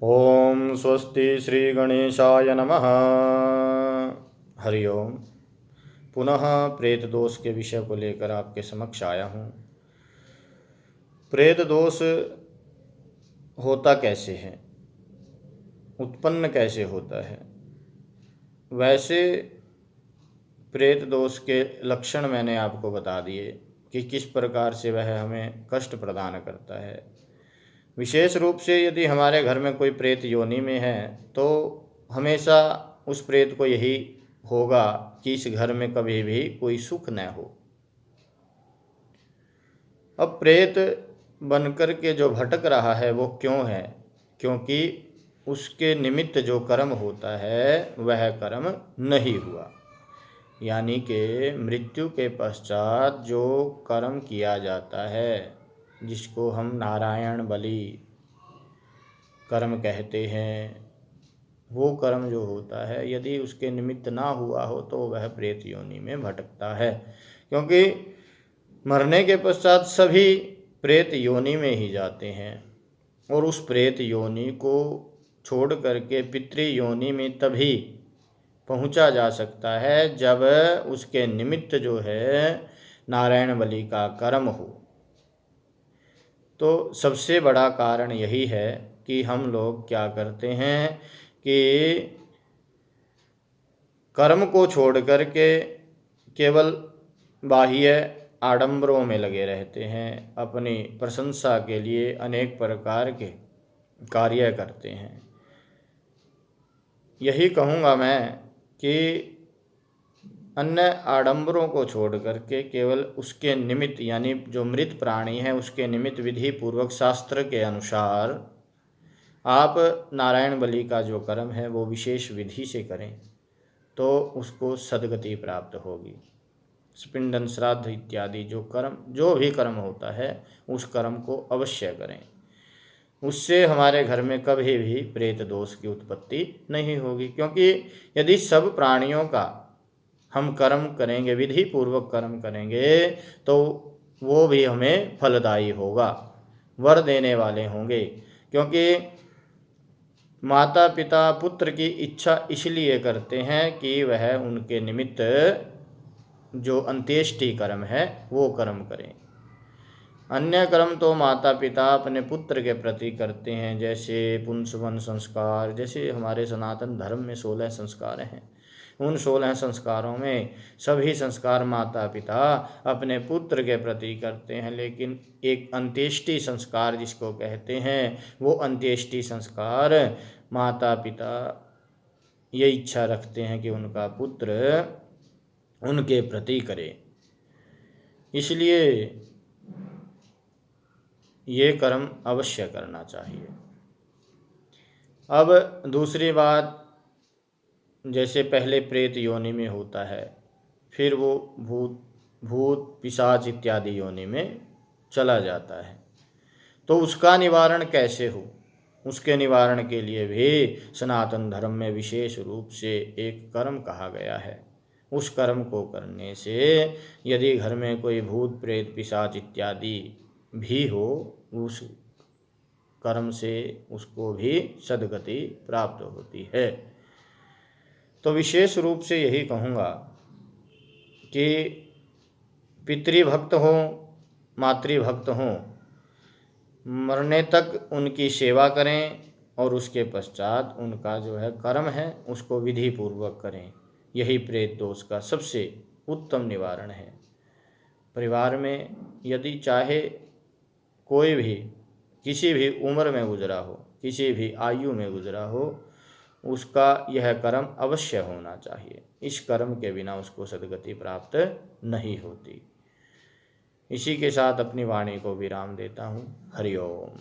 ओम स्वस्ति श्री गणेशाय नमः। हरि ओम। पुनः प्रेत दोष के विषय को लेकर आपके समक्ष आया हूँ। प्रेत दोष होता कैसे है, उत्पन्न कैसे होता है? वैसे प्रेत दोष के लक्षण मैंने आपको बता दिए कि किस प्रकार से वह हमें कष्ट प्रदान करता है। विशेष रूप से यदि हमारे घर में कोई प्रेत योनि में है तो हमेशा उस प्रेत को यही होगा कि इस घर में कभी भी कोई सुख न हो। अब प्रेत बनकर के जो भटक रहा है वो क्यों है? क्योंकि उसके निमित्त जो कर्म होता है वह कर्म नहीं हुआ। यानी कि मृत्यु के पश्चात जो कर्म किया जाता है, जिसको हम नारायण बलि कर्म कहते हैं, वो कर्म जो होता है यदि उसके निमित्त ना हुआ हो तो वह प्रेत योनि में भटकता है। क्योंकि मरने के पश्चात सभी प्रेत योनि में ही जाते हैं और उस प्रेत योनि को छोड़ करके पितृ योनि में तभी पहुंचा जा सकता है जब उसके निमित्त जो है नारायण बलि का कर्म हो। तो सबसे बड़ा कारण यही है कि हम लोग क्या करते हैं कि कर्म को छोड़ करके केवल बाह्य आडंबरों में लगे रहते हैं, अपनी प्रशंसा के लिए अनेक प्रकार के कार्य करते हैं। यही कहूँगा मैं कि अन्य आडंबरों को छोड़ करके केवल उसके निमित्त, यानी जो मृत प्राणी है उसके निमित्त विधि पूर्वक शास्त्र के अनुसार आप नारायण बलि का जो कर्म है वो विशेष विधि से करें तो उसको सद्गति प्राप्त होगी। स्पिंडन श्राद्ध इत्यादि जो भी कर्म होता है उस कर्म को अवश्य करें। उससे हमारे घर में कभी भी प्रेत दोष की उत्पत्ति नहीं होगी। क्योंकि यदि सब प्राणियों का हम कर्म करेंगे, विधि पूर्वक कर्म करेंगे, तो वो भी हमें फलदायी होगा, वर देने वाले होंगे। क्योंकि माता पिता पुत्र की इच्छा इसलिए करते हैं कि वह उनके निमित्त जो अंत्येष्टि कर्म है वो कर्म करें। अन्य कर्म तो माता पिता अपने पुत्र के प्रति करते हैं, जैसे पुंसवन संस्कार। जैसे हमारे सनातन धर्म में 16 संस्कार हैं, उन 16 संस्कारों में सभी संस्कार माता पिता अपने पुत्र के प्रति करते हैं। लेकिन एक अंत्येष्टि संस्कार जिसको कहते हैं, वो अंत्येष्टि संस्कार माता पिता ये इच्छा रखते हैं कि उनका पुत्र उनके प्रति करे, इसलिए ये कर्म अवश्य करना चाहिए। अब दूसरी बात, जैसे पहले प्रेत योनि में होता है, फिर वो भूत पिशाच इत्यादि योनि में चला जाता है, तो उसका निवारण कैसे हो? उसके निवारण के लिए भी सनातन धर्म में विशेष रूप से एक कर्म कहा गया है। उस कर्म को करने से यदि घर में कोई भूत प्रेत पिशाच इत्यादि भी हो, उस कर्म से उसको भी सद्गति प्राप्त होती है। तो विशेष रूप से यही कहूँगा कि पितृभक्त हों, मातृभक्त हों, मरने तक उनकी सेवा करें और उसके पश्चात उनका जो है कर्म है उसको विधि पूर्वक करें। यही प्रेत दोष का सबसे उत्तम निवारण है। परिवार में यदि चाहे कोई भी किसी भी उम्र में गुजरा हो, किसी भी आयु में गुजरा हो, उसका यह कर्म अवश्य होना चाहिए। इस कर्म के बिना उसको सद्गति प्राप्त नहीं होती। इसी के साथ अपनी वाणी को विराम देता हूँ। हरि ओम।